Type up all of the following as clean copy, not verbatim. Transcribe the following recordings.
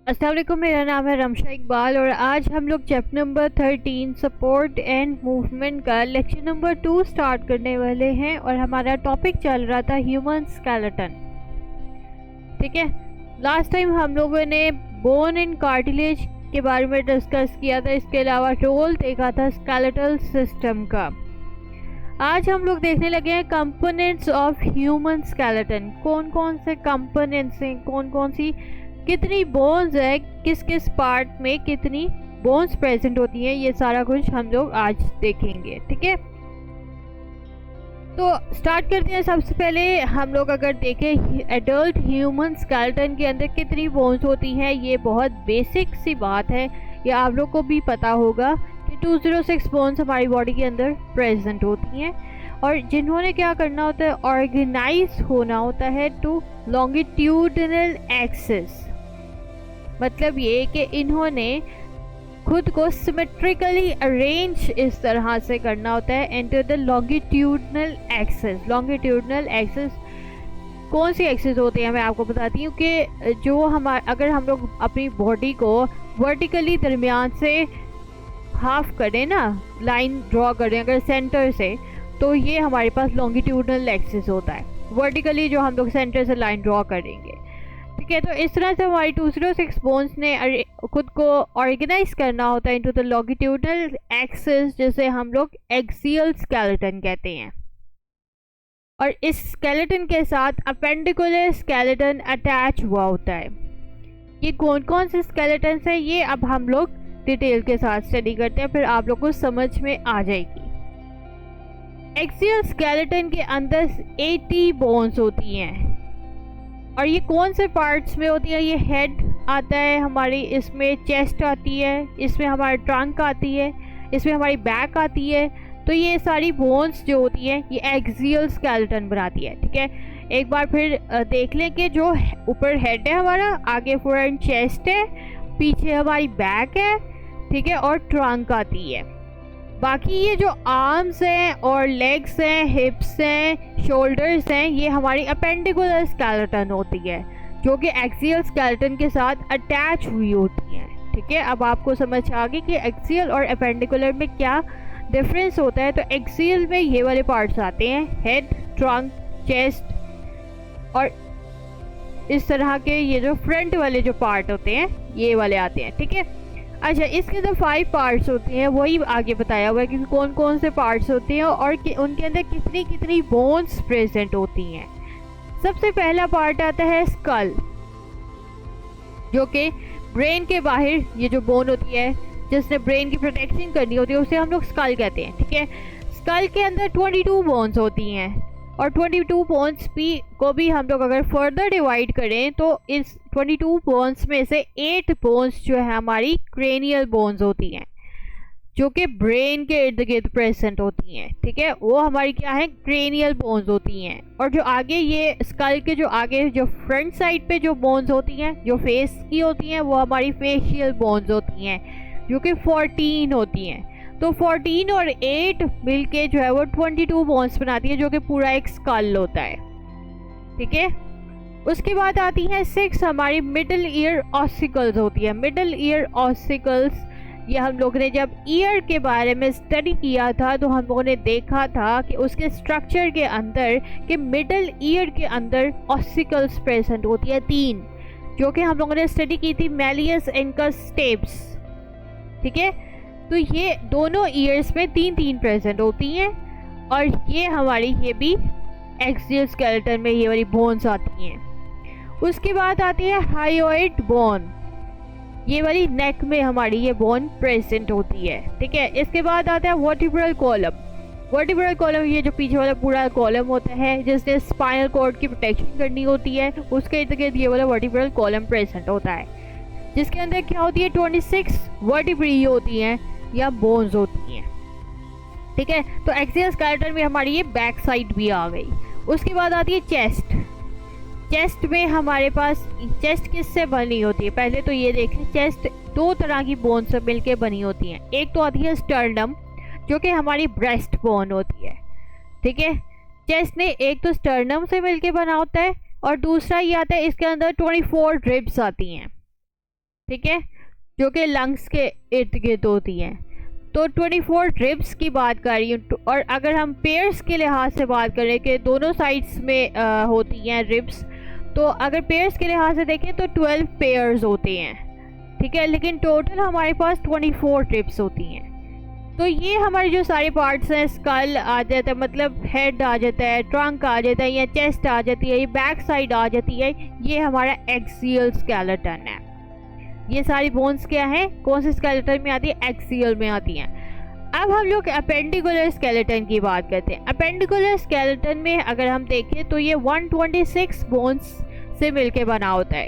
अस्सलाम वालेकुम, मेरा नाम है रमशा इकबाल और आज हम लोग chapter number 13 support and movement का लेक्चर नंबर 2 स्टार्ट करने वाले हैं। और हमारा टॉपिक चल रहा था ह्यूमन स्केलेटन। ठीक है, लास्ट टाइम हम लोगों ने बोन एंड कार्टिलेज के बारे में डिस्कस किया था। इसके अलावा रोल देखा था स्केलेटल सिस्टम का। आज हम लोग देखने लगे हैं कंपोनेंट्स ऑफ ह्यूमन स्केलेटन। कौन कौन से कंपोनेंट्स हैं, कौन कौन सी, कितनी बोन्स है, किस किस पार्ट में कितनी बोन्स प्रेजेंट होती हैं, ये सारा कुछ हम लोग आज देखेंगे। ठीक है, तो स्टार्ट करते हैं। सबसे पहले हम लोग अगर देखें एडल्ट ह्यूमन स्केलेटन के अंदर कितनी बोन्स होती हैं, ये बहुत बेसिक सी बात है। ये आप लोग को भी पता होगा कि 206 बोन्स हमारी बॉडी के अंदर प्रेजेंट होती हैं। और जिन्होंने क्या करना होता है, ऑर्गेनाइज होना होता है टू लॉन्गिट्यूडनल एक्सिस। मतलब ये कि इन्होंने खुद को सिमेट्रिकली अरेंज इस तरह से करना होता है into the longitudinal axis. Longitudinal axis कौन सी एक्सिस होती है मैं आपको बताती हूँ कि जो अगर हम लोग अपनी बॉडी को वर्टिकली दरमियान से हाफ करें ना, लाइन ड्रॉ करें अगर सेंटर से, तो ये हमारे पास लॉन्गिट्यूडनल एक्सिस होता है। वर्टिकली जो हम लोग सेंटर से लाइन ड्रॉ करेंगे, ठीक है। तो इस तरह से हमारी 206 बोन्स ने खुद को ऑर्गेनाइज करना होता है इनटू द लॉन्गिट्यूडनल एक्सिस, जिसे हम लोग एक्सियल स्केलेटन कहते हैं। और इस स्केलेटन के साथ अपेंडिकुलर स्केलेटन अटैच हुआ होता है। ये कौन कौन से स्केलेटन हैं, ये अब हम लोग डिटेल के साथ स्टडी करते हैं, फिर आप लोग को समझ में आ जाएगी। एक्सियल स्केलेटन के अंदर 80 बोन्स होती हैं। और ये कौन से पार्ट्स में होती है, ये हेड आता है हमारी, इसमें चेस्ट आती है, इसमें हमारी ट्रंक आती है, इसमें हमारी बैक आती है। तो ये सारी बोन्स जो होती हैं ये एक्सियल स्केलेटन बनाती है। ठीक है, एक बार फिर देख लें कि जो ऊपर हेड है हमारा, आगे फ्रंट चेस्ट है, पीछे हमारी बैक है, ठीक है, और ट्रंक आती है। बाकी ये जो आर्म्स हैं और लेग्स हैं, हिप्स हैं, शोल्डर्स हैं, ये हमारी अपेंडिकुलर स्केलेटन होती है, जो कि एक्सियल स्केलेटन के साथ अटैच हुई होती हैं। ठीक है, अब आपको समझ आ गई कि एक्सियल और अपेंडिकुलर में क्या डिफरेंस होता है। तो एक्सियल में ये वाले पार्ट्स आते हैं, हेड, ट्रंक, चेस्ट, और इस तरह के ये जो फ्रंट वाले जो पार्ट होते हैं ये वाले आते हैं। ठीक है, अच्छा, इसके अंदर 5 पार्ट्स होते हैं, वही आगे बताया हुआ है कि कौन कौन से पार्ट्स होते हैं और उनके अंदर कितनी कितनी बोन्स प्रेजेंट होती हैं। सबसे पहला पार्ट आता है स्कल, जो कि ब्रेन के बाहर ये जो बोन होती है जिसने ब्रेन की प्रोटेक्शन करनी होती है, उसे हम लोग स्कल कहते हैं। ठीक है, स्कल के अंदर 22 बोन्स होती हैं। और 22 बोन्स को भी हम लोग अगर फर्दर डिवाइड करें तो इस 22 बोन्स में से 8 बोन्स जो है हमारी क्रेनियल बोन्स होती हैं, जो कि ब्रेन के इर्द गिर्द प्रेजेंट होती हैं। ठीक है, वो हमारी क्या है, क्रेनियल बोन्स होती हैं। और जो आगे ये स्कल के जो आगे जो फ्रंट साइड पे जो बोन्स होती हैं, जो फेस की होती हैं, वो हमारी फेशियल बोन्स होती हैं, जो कि 14 होती हैं। तो 14 और 8 मिलके जो है वो 22 बोन्स बनाती है, जो कि पूरा एक स्कल होता है। ठीक है, उसके बाद आती हैं 6 हमारी मिडल ईयर ऑसिकल्स होती है। मिडल ईयर ऑसिकल्स, ये हम लोग ने जब ईयर के बारे में स्टडी किया था तो हम लोगों ने देखा था कि उसके स्ट्रक्चर के अंदर कि मिडल ईयर के अंदर ऑसिकल्स प्रेजेंट होती है 3, जो कि हम लोगों ने स्टडी की थी मैलियस इनकस स्टेप्स। ठीक है, तो ये दोनों ईयर्स में 3 प्रेजेंट होती हैं। और ये हमारी ये भी एक्सियल स्केलेटन में ये वाली बोन्स आती हैं। उसके बाद आती है हायोइड बोन, ये वाली नेक में हमारी ये बोन प्रेजेंट होती है। ठीक है, इसके बाद आता है वर्टिब्रल कॉलम। वर्टिब्रल कॉलम ये जो पीछे वाला पूरा कॉलम होता है जिसने स्पाइनल कॉर्ड की प्रोटेक्शन करनी होती है, उसके इर्द गिर्द ये वाला वर्टिब्रल कॉलम प्रेजेंट होता है, जिसके अंदर क्या होती है 26 वर्टिब्री होती हैं या बोन्स होती हैं। ठीक है, तो एक्सियल स्केलेटन में हमारी ये बैक साइड भी आ गई। उसके बाद आती है चेस्ट। चेस्ट में हमारे पास चेस्ट किससे बनी होती है, पहले तो ये देखें, चेस्ट 2 तरह की बोन से मिलके बनी होती हैं। एक तो आती है स्टर्नम, जो कि हमारी ब्रेस्ट बोन होती है। ठीक है, चेस्ट में एक तो स्टर्नम से मिलके बना होता है, और दूसरा ये आता है इसके अंदर 24 रिब्स आती हैं। ठीक है, जो कि लंग्स के इर्द गिर्द होती हैं। तो 24 रिब्स की बात कर रही हूँ। और अगर हम पेयर्स के लिहाज से बात करें कि दोनों साइड्स में होती हैं रिब्स, तो अगर पेयर्स के लिहाज से देखें तो 12 पेयर्स होते हैं, ठीक है, लेकिन टोटल हमारे पास 24 रिब्स होती हैं। तो ये हमारे जो सारे पार्ट्स हैं, स्कल आ जाता है, मतलब हेड आ जाता है, ट्रंक आ जाता है, या चेस्ट आ जाती है, ये बैक साइड आ जाती है, ये हमारा एक्सियल स्केलेटन है। ये सारी बोन्स क्या है, कौन से स्केलेटन में आती है, एक्सियल में आती हैं। अब हम लोग अपेंडिकुलर स्केलेटन की बात करते हैं। अपेंडिकुलर स्केलेटन में अगर हम देखें तो ये 126 बोन्स से मिलके बना होता है।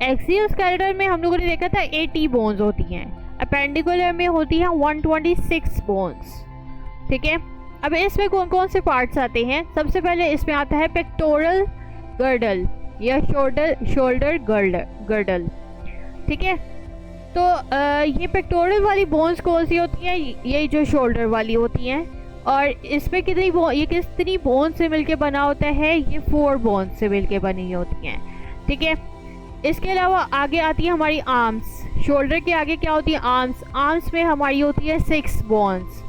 एक्सियल स्केलेटन में हम लोगों ने देखा था 80 बोन्स होती हैं, अपेंडिकुलर में होती हैं 126 बोन्स, ठीक है। अब इसमें कौन कौन से पार्ट्स आते हैं, सबसे पहले इसमें आता है पेक्टोरल गर्डल या शोल्डर गर्डल, ठीक है। तो ये पेक्टोरल वाली बोन्स कौन सी होती हैं, यही जो शोल्डर वाली होती हैं। और इसमें कितनी बोन से मिलके बना होता है, ये 4 बोन से मिलके बनी होती हैं, ठीक है। इसके अलावा आगे आती है हमारी आर्म्स। शोल्डर के आगे क्या होती है, आर्म्स में हमारी होती है 6 बोन्स।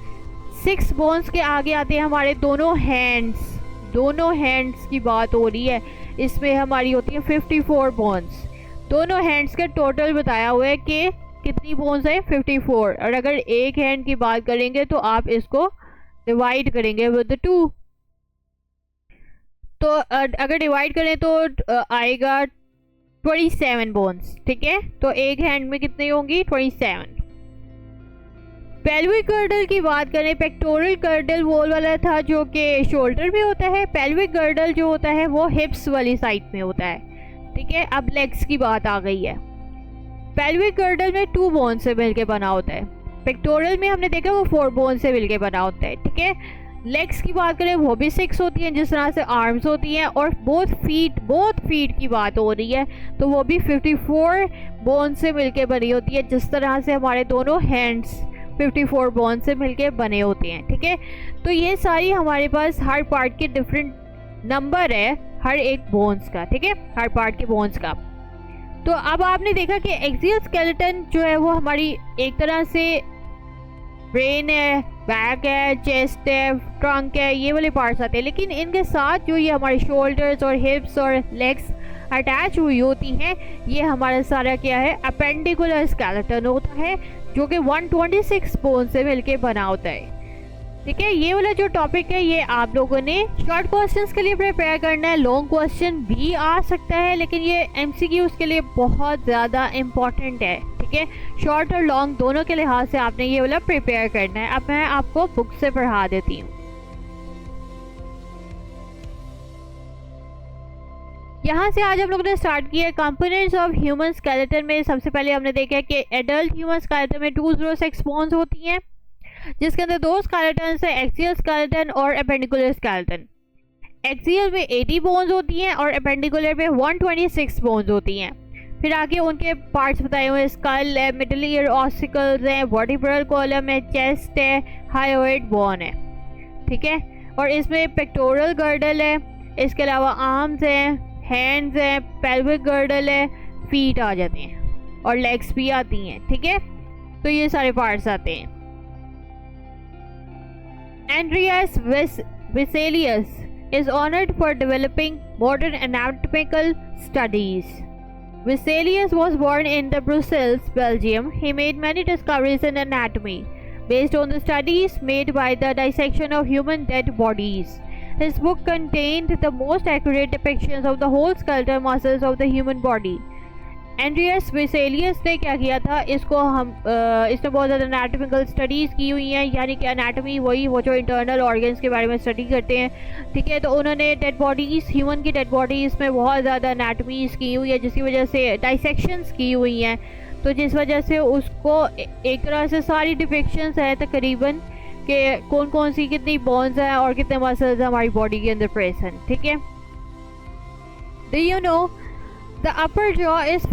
6 बोन्स के आगे आते हैं हमारे दोनों हैंड्स की बात हो रही है, इसमें हमारी होती है 54 बोन्स। दोनों हैंड्स के टोटल बताया हुआ है कि कितनी बोन्स है, 54। और अगर एक हैंड की बात करेंगे तो आप इसको डिवाइड करेंगे विद 2। तो अगर डिवाइड करें तो आएगा 27 बोन्स, ठीक है। तो एक हैंड में कितनी होंगी, 27। पेल्विक गर्डल की बात करें, पेक्टोरल गर्डल वो वाला था जो कि शोल्डर में होता है। पेल्विक गर्डल जो होता है वो हिप्स वाली साइड में होता है, ठीक है। अब लेग्स की बात आ गई है। पेल्विक गर्डल में 2 बोन से मिलके बना होता है, पेक्टोरल में हमने देखा वो 4 बोन से मिलके बना होता है, ठीक है। लेग्स की बात करें वो भी 6 होती हैं, जिस तरह से आर्म्स होती हैं। और बोथ फीट की बात हो रही है तो वो भी 54 बोन से मिलके बनी होती है, जिस तरह से हमारे दोनों हैंड्स 54 बोन से मिलके बने होते हैं, ठीक है। तो ये सारी हमारे पास हर पार्ट के डिफरेंट नंबर है, हर एक बोन्स का, ठीक है, हर पार्ट के बोन्स का। तो अब आपने देखा कि एक्सियल स्केलेटन जो है वो हमारी एक तरह से ब्रेन है, बैक है, चेस्ट है, ट्रंक है, ये वाले पार्ट्स आते हैं। लेकिन इनके साथ जो ये हमारे शोल्डर्स और हिप्स और लेग्स अटैच हुई होती हैं, ये हमारा सारा क्या है, अपेंडिकुलर स्केलेटन होता है, जो कि 126 बोन से मिलके बना होता है, ठीक है। ये वाला जो टॉपिक है ये आप लोगों ने शॉर्ट क्वेश्चंस के लिए प्रिपेयर करना है। लॉन्ग क्वेश्चन भी आ सकता है, लेकिन ये एमसीक्यूज के लिए बहुत ज़्यादा इम्पॉर्टेंट है, ठीक है। शॉर्ट और लॉन्ग दोनों के लिहाज से आपने ये वाला प्रिपेयर करना है। अब मैं आपको बुक से पढ़ा देती हूँ। यहाँ से आज हम लोगों ने स्टार्ट किया कंपोनेंट्स ऑफ ह्यूमन स्केलेटन में। सबसे पहले हमने देखा कि एडल्ट ह्यूमन स्केलेटन में 206 बोन्स होती हैं, जिसके अंदर 2 स्केलेटन है, एक्सियल स्केलेटन और अपेंडिकुलर स्केलेटन। एक्सियल में 80 बोन्स होती हैं और अपेंडिकुलर में 126 बोन्स होती हैं। फिर आगे उनके पार्ट्स बताए हुए, स्कल है, मिडल ईयर ऑसिकल्स हैं, वर्टिब्रल कॉलम है, चेस्ट है, हायोइड बोन है, ठीक है। और इसमें पेक्टोरल गर्डल है, इसके अलावा आर्म्स हैं, हैंड्स हैं, पेल्विक गर्डल है, फीट आ जाते हैं और लेग्स भी आती हैं, ठीक है। तो ये सारे पार्ट्स आते हैं। Andreas Vesalius is honored for developing modern anatomical studies. Vesalius was born in the Brussels, Belgium. He made many discoveries in anatomy based on the studies made by the dissection of human dead bodies. His book contained the most accurate depictions of the whole skeletal muscles of the human body. Andreas Vesalius ने क्या किया था, इसने बहुत ज़्यादा anatomical studies की हुई हैं, यानी कि एनाटॉमी वो जो इंटरनल ऑर्गन्स के बारे में स्टडी करते हैं, ठीक है। तो उन्होंने डेड बॉडीज़, ह्यूमन की डेड बॉडीज़ में बहुत ज़्यादा एनाटॉमीज़ की हुई है, जिसकी वजह से डाइसेक्शंस की हुई हैं। तो जिस वजह से उसको एक तरह से सारी डिपिक्शंस हैं तकरीबन कि कौन कौन सी कितनी बोन्स हैं और कितने मसल्स हैं हमारी बॉडी के अंदर प्रेजेंट, ठीक है। Do you know The upper jaw is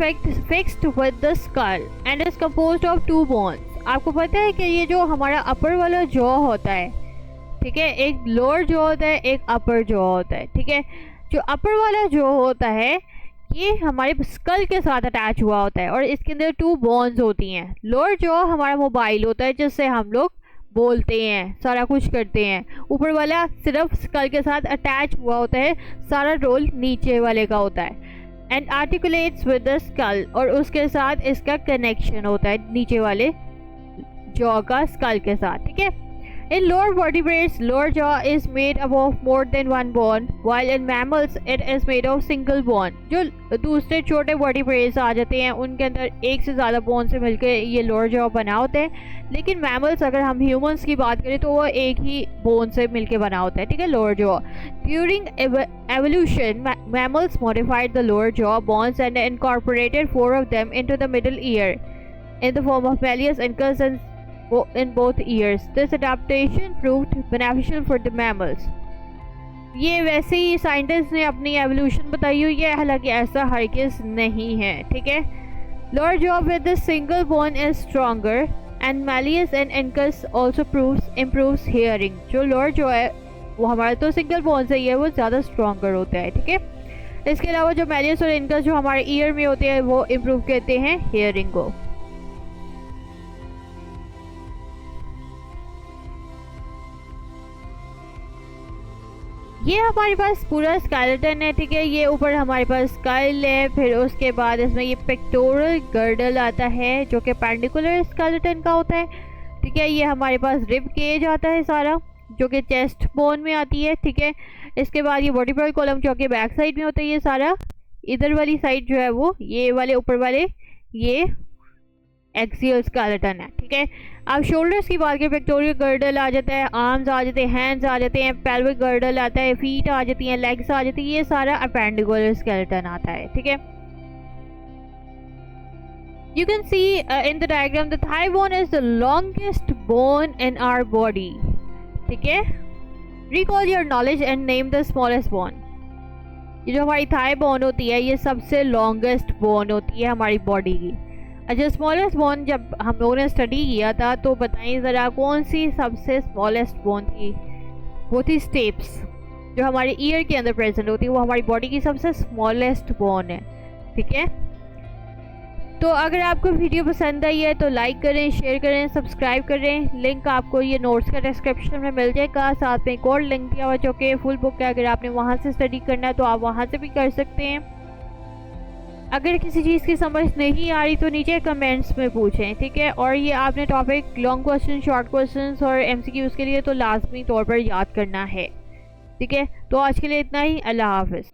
fixed with the skull and is composed of 2 bones. आपको पता है कि ये जो हमारा अपर वाला जॉ होता है, ठीक है, एक लोअर जॉ होता है, एक अपर जॉ होता है, ठीक है। जो अपर वाला जॉ होता है ये हमारे स्कल के साथ अटैच हुआ होता है और इसके अंदर 2 बोन्स होती हैं। लोअर जॉ हमारा मोबाइल होता है जिससे हम लोग बोलते हैं, सारा कुछ करते हैं। ऊपर वाला सिर्फ स्कल के साथ अटैच हुआ होता है, सारा रोल नीचे वाले का होता है। And articulates with the skull, और उसके साथ इसका कनेक्शन होता है नीचे वाले जॉ का स्कल के साथ, ठीक है। In lower vertebrates, lower jaw is made up of more than one bone, while in mammals it is made of single bone. जो दूसरे छोटे vertebrates आ जाते हैं उनके अंदर एक से ज़्यादा बोन से मिलकर ये lower jaw बना होता है, लेकिन mammals अगर हम humans की बात करें तो वो एक ही बोन से मिलकर बना होता है, ठीक है, lower jaw. During evolution, mammals modified the lower jaw bones and incorporated 4 of them into the middle ear in the form of malleus, incus and in both ears. This adaptation proved beneficial for the mammals. ये वैसे ही scientist ने अपनी evolution बताई हुई है, हालांकि ऐसा हरगिज़ नहीं है, ठीक है। Lower jaw with this single bone is stronger and malleus and incus also improves hearing. जो lower jaw है वो हमारा तो सिंगल बोन से ही है, वो ज़्यादा स्ट्रॉन्गर होता है, ठीक है। इसके अलावा जो malleus और incus जो हमारे ईयर में होते हैं वो इम्प्रूव करते हैं हेयरिंग को। ये हमारे पास पूरा स्केलेटन है, ठीक है। ये ऊपर हमारे पास स्कल है, फिर उसके बाद इसमें ये पेक्टोरल गर्डल आता है जो कि पेंडिकुलर स्केलेटन का होता है, ठीक है। ये हमारे पास रिब केज आता है सारा जो कि चेस्ट बोन में आती है, ठीक है। इसके बाद ये वर्टिब्रल कॉलम जो कि बैक साइड में होता है, ये सारा इधर वाली साइड जो है वो ये वाले ऊपर वाले ये एक्सियल स्केलेटन है, ठीक है। अब शोल्डर्स की बात करें, पेक्टोरियल गर्डल आ जाता है, आर्म्स आ जाते हैं, हैंड्स आ जाते हैं, पेल्विक गर्डल आता है, फीट आ जाती हैं, लेग्स आ जाती है, ये सारा अपेंडिकुलर स्केलेटन आता है, ठीक है। You can see in the diagram the thigh bone is the longest bone in our body, ठीक है। Recall your knowledge and name the smallest bone. ये जो हमारी थाई बोन होती है ये सबसे लॉन्गेस्ट बोन होती है हमारी बॉडी की। अच्छा, स्मॉलेस्ट बोन जब हम लोगों ने स्टडी किया था तो बताइए ज़रा कौन सी सबसे स्मॉलेस्ट बोन थी? वो थी स्टेप्स, जो हमारे ईयर के अंदर प्रेजेंट होती है, वो हमारी बॉडी की सबसे स्मॉलेस्ट बोन है, ठीक है। तो अगर आपको वीडियो पसंद आई है तो लाइक करें, शेयर करें, सब्सक्राइब करें। लिंक आपको ये नोट्स का डिस्क्रिप्शन में मिल जाएगा, साथ में एक और लिंक दिया हुआ जो कि फुल बुक है। अगर आपने वहाँ से स्टडी करना है तो आप वहाँ से भी कर सकते हैं। अगर किसी चीज़ की समझ नहीं आ रही तो नीचे कमेंट्स में पूछें, ठीक है। और ये आपने topic long question, short question और MCQs के लिए तो लाजमी तौर पर याद करना है, ठीक है। तो आज के लिए इतना ही। अल्लाह हाफ़िज़।